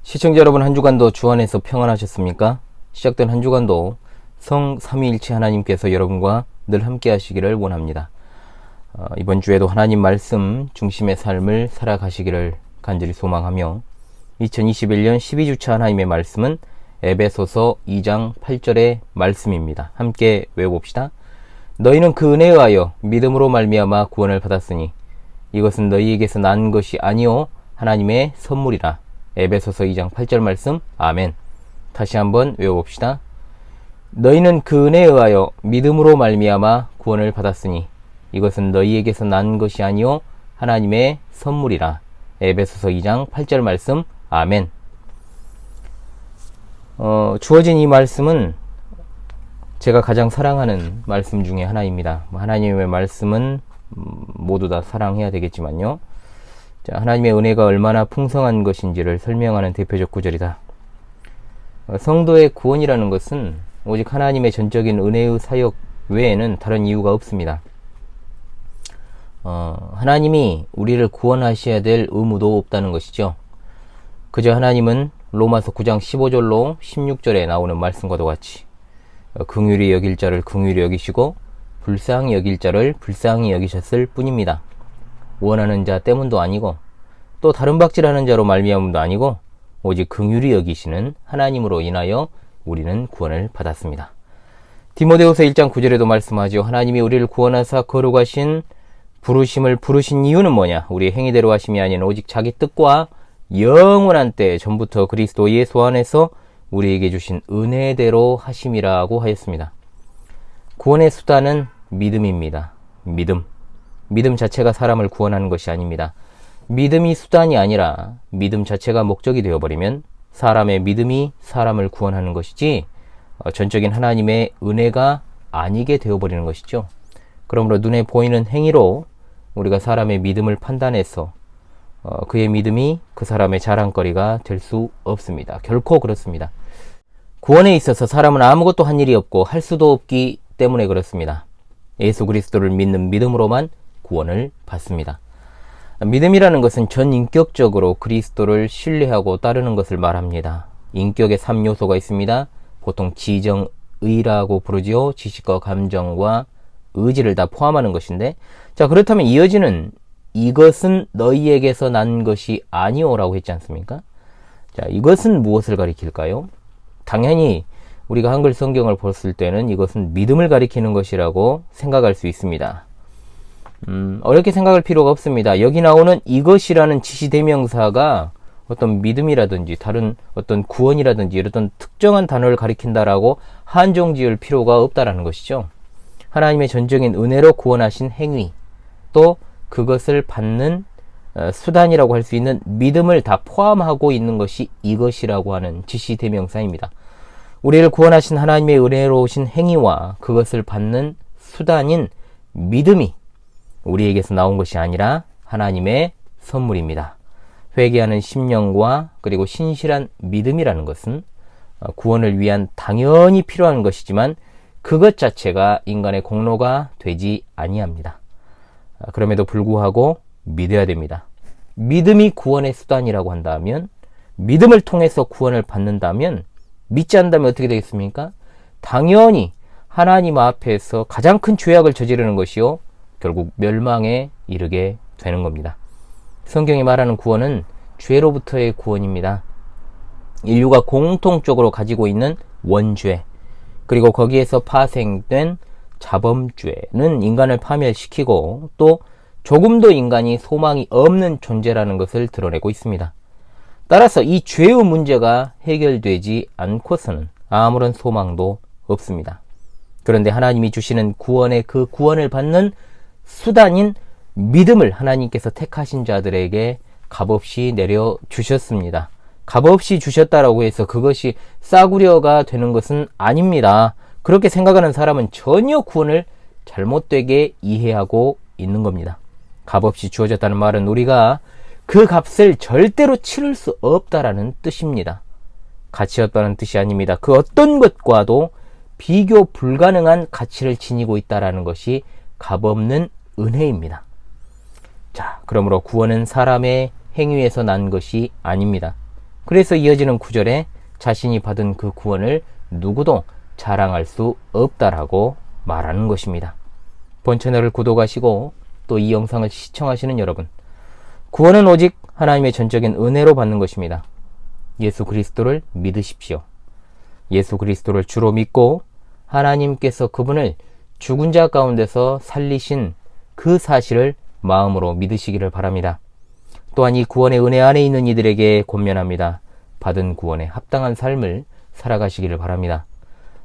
시청자 여러분, 한 주간도 주 안에서 평안하셨습니까? 시작된 한 주간도 성 삼위일체 하나님께서 여러분과 늘 함께 하시기를 원합니다. 이번 주에도 하나님 말씀 중심의 삶을 살아가시기를 간절히 소망하며 2021년 12주차 하나님의 말씀은 에베소서 2장 8절의 말씀입니다. 함께 외워봅시다. 너희는 그 은혜에 의하여 믿음으로 말미암아 구원을 받았으니 이것은 너희에게서 난 것이 아니요 하나님의 선물이라. 에베소서 2장 8절 말씀. 아멘. 다시 한번 외워봅시다. 너희는 그 은혜에 의하여 믿음으로 말미암아 구원을 받았으니 이것은 너희에게서 난 것이 아니요 하나님의 선물이라. 에베소서 2장 8절 말씀. 아멘. 주어진 이 말씀은 제가 가장 사랑하는 말씀 중에 하나입니다. 하나님의 말씀은 모두 다 사랑해야 되겠지만요. 자, 하나님의 은혜가 얼마나 풍성한 것인지를 설명하는 대표적 구절이다. 성도의 구원이라는 것은 오직 하나님의 전적인 은혜의 사역 외에는 다른 이유가 없습니다. 하나님이 우리를 구원하셔야 될 의무도 없다는 것이죠. 그저 하나님은 로마서 9장 15절로 16절에 나오는 말씀과도 같이 긍휼히 여길 자를 긍휼히 여기시고 불쌍히 여길 자를 불쌍히 여기셨을 뿐입니다. 원하는 자 때문도 아니고 또 다른 박질하는 자로 말미암음도 아니고 오직 긍휼히 여기시는 하나님으로 인하여 우리는 구원을 받았습니다. 디모데후서 1장 9절에도 말씀하죠. 하나님이 우리를 구원하사 거룩하신 부르심을 부르신 이유는 뭐냐? 우리의 행위대로 하심이 아닌 오직 자기 뜻과 영원한 때 전부터 그리스도 예수 안에서 우리에게 주신 은혜대로 하심이라고 하였습니다. 구원의 수단은 믿음입니다. 믿음 자체가 사람을 구원하는 것이 아닙니다. 믿음이 수단이 아니라 믿음 자체가 목적이 되어버리면 사람의 믿음이 사람을 구원하는 것이지 전적인 하나님의 은혜가 아니게 되어버리는 것이죠. 그러므로 눈에 보이는 행위로 우리가 사람의 믿음을 판단해서 그의 믿음이 그 사람의 자랑거리가 될 수 없습니다. 결코 그렇습니다. 구원에 있어서 사람은 아무것도 한 일이 없고 할 수도 없기 때문에 그렇습니다. 예수 그리스도를 믿는 믿음으로만 구원을 받습니다. 믿음이라는 것은 전 인격적으로 그리스도를 신뢰하고 따르는 것을 말합니다. 인격의 3요소가 있습니다. 보통 지정의라고 부르지요. 지식과 감정과 의지를 다 포함하는 것인데, 자, 그렇다면 이어지는 이것은 너희에게서 난 것이 아니오라고 했지 않습니까? 자, 이것은 무엇을 가리킬까요? 당연히 우리가 한글 성경을 봤을 때는 이것은 믿음을 가리키는 것이라고 생각할 수 있습니다. 어렵게 생각할 필요가 없습니다. 여기 나오는 이것이라는 지시대명사가 어떤 믿음이라든지 다른 어떤 구원이라든지 이런 특정한 단어를 가리킨다라고 한정 지을 필요가 없다라는 것이죠. 하나님의 전적인 은혜로 구원하신 행위, 또 그것을 받는 수단이라고 할 수 있는 믿음을 다 포함하고 있는 것이 이것이라고 하는 지시대명사입니다. 우리를 구원하신 하나님의 은혜로우신 행위와 그것을 받는 수단인 믿음이 우리에게서 나온 것이 아니라 하나님의 선물입니다. 회개하는 심령과 그리고 신실한 믿음이라는 것은 구원을 위한 당연히 필요한 것이지만 그것 자체가 인간의 공로가 되지 아니합니다. 그럼에도 불구하고 믿어야 됩니다. 믿음이 구원의 수단이라고 한다면, 믿음을 통해서 구원을 받는다면, 믿지 않는다면 어떻게 되겠습니까? 당연히 하나님 앞에서 가장 큰 죄악을 저지르는 것이요, 결국 멸망에 이르게 되는 겁니다. 성경이 말하는 구원은 죄로부터의 구원입니다. 인류가 공통적으로 가지고 있는 원죄, 그리고 거기에서 파생된 자범죄는 인간을 파멸시키고 또 조금도 인간이 소망이 없는 존재라는 것을 드러내고 있습니다. 따라서 이 죄의 문제가 해결되지 않고서는 아무런 소망도 없습니다. 그런데 하나님이 주시는 구원의 그 구원을 받는 수단인 믿음을 하나님께서 택하신 자들에게 값없이 내려주셨습니다. 값없이 주셨다라고 해서 그것이 싸구려가 되는 것은 아닙니다. 그렇게 생각하는 사람은 전혀 구원을 잘못되게 이해하고 있는 겁니다. 값없이 주어졌다는 말은 우리가 그 값을 절대로 치를 수 없다라는 뜻입니다. 가치 없다는 뜻이 아닙니다. 그 어떤 것과도 비교 불가능한 가치를 지니고 있다라는 것이 값없는 은혜입니다. 자, 그러므로 구원은 사람의 행위에서 난 것이 아닙니다. 그래서 이어지는 구절에 자신이 받은 그 구원을 누구도 자랑할 수 없다라고 말하는 것입니다. 본 채널을 구독하시고 또 이 영상을 시청하시는 여러분, 구원은 오직 하나님의 전적인 은혜로 받는 것입니다. 예수 그리스도를 믿으십시오. 예수 그리스도를 주로 믿고 하나님께서 그분을 죽은 자 가운데서 살리신 그 사실을 마음으로 믿으시기를 바랍니다. 또한 이 구원의 은혜 안에 있는 이들에게 권면합니다. 받은 구원에 합당한 삶을 살아가시기를 바랍니다.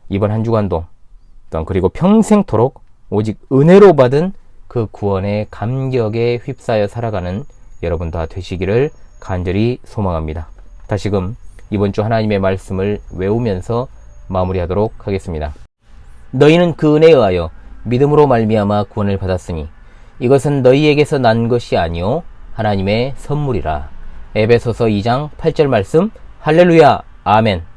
이번 한 주간도 또한 그리고 평생토록 오직 은혜로 받은 그 구원의 감격에 휩싸여 살아가는 여러분 다 되시기를 간절히 소망합니다. 다시금 이번 주 하나님의 말씀을 외우면서 마무리하도록 하겠습니다. 너희는 그 은혜에 의하여 믿음으로 말미암아 구원을 받았으니 이것은 너희에게서 난 것이 아니요 하나님의 선물이라. 에베소서 2장 8절 말씀. 할렐루야. 아멘.